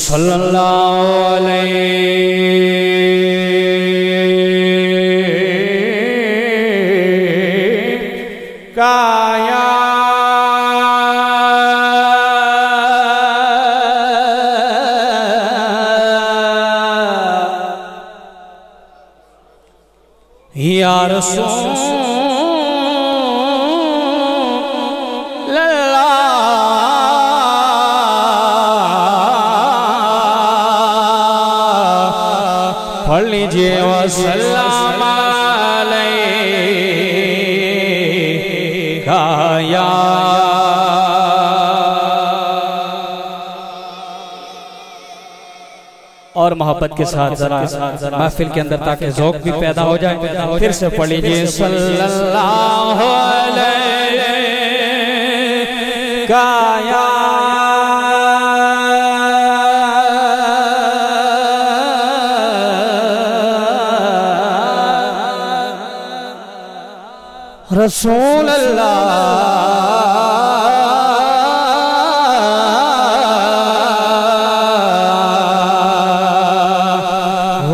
सल्लल्लाहु अलैहि काया या रसूल पढ़ लीजिए वसल्लम अलैका या और मोहब्बत के साथ जरा महफिल के अंदर ताकि ज़ौक़ भी पैदा हो जाए। फिर से पढ़ लीजिए सल्लल्लाहु अलैका या रसूल अल्लाह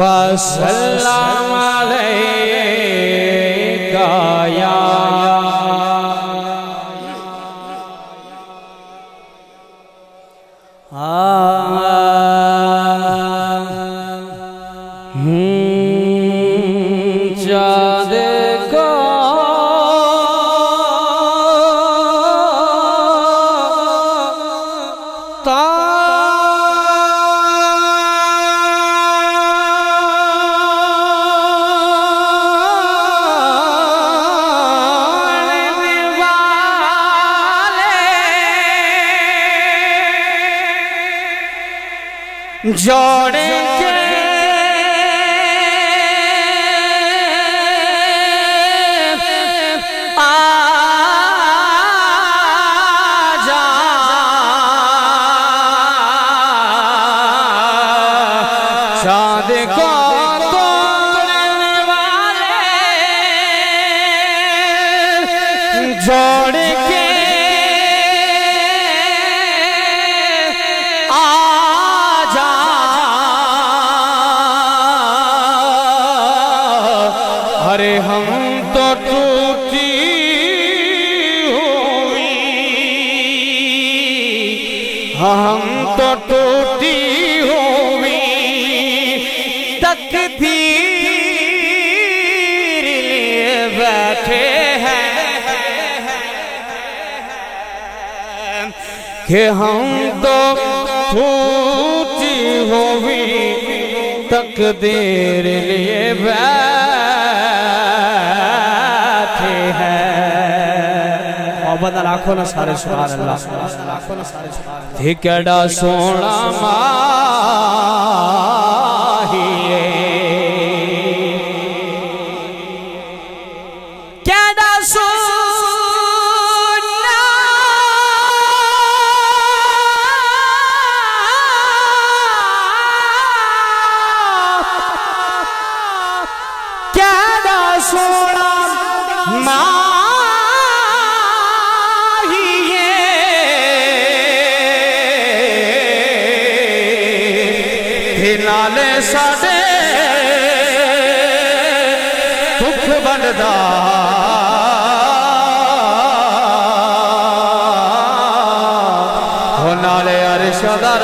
वसल्लम अलैका या जोड़ेंगे आजा चाँद को तोड़ने वाले जोड़ के अरे हम तो टूटी हुई, हम तो टूटी हुई तकदीर लिए बैठे हैं कि हम तो टूटी हुई तकदीर लिए बैठे हैं। आखो ना सारे सुभान अल्लाह। केड़ा सोना माहिए केड़ा सोना केड़ा सोना नाले साडे दुख बनदा हो नाले अर्श दा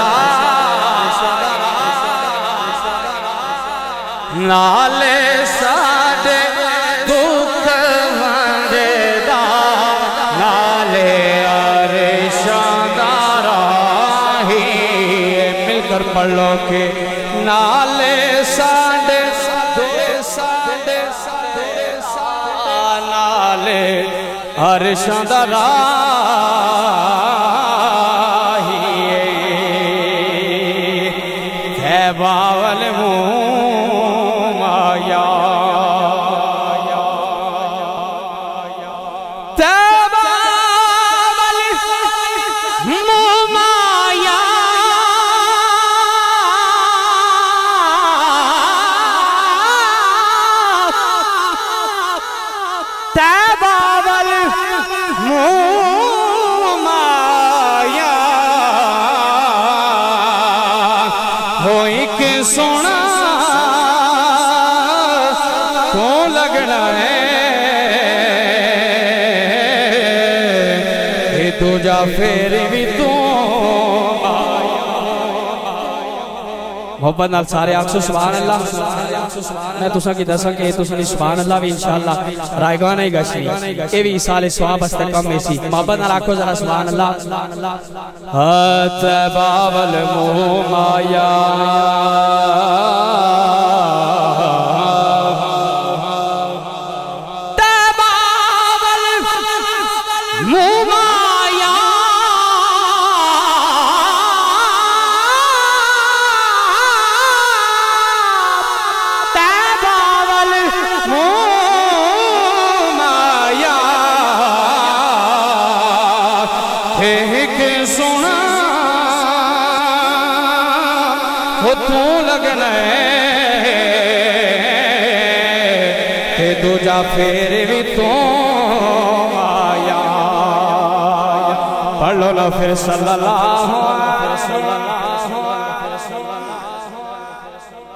नाले साडे दुख बनदा नाले अर्श दा राही मिलकर पढ़ लो के नाले साडे नाले अर्श दा राही है बावल मुँह माया बावल माया होई के सोना तो लगना है दूजा फेर भी तू मोहब्बत नाल सारे आखो सुभान अल्लाह। मैं तुसा की दसा के तुसा सुभान अल्लाह भी इंशाअल्लाह रायगाना ही गशी ए भी साले सवाब हस्ते कम में सी। मोहब्बत नाल आखो जरा सुभान अल्लाह। तबावल मोह माया सोना हो तू लगना है दूजा फेर भी तू आया। पढ़ लो ना फिर सल्लल्लाहु अलैहि वसल्लम।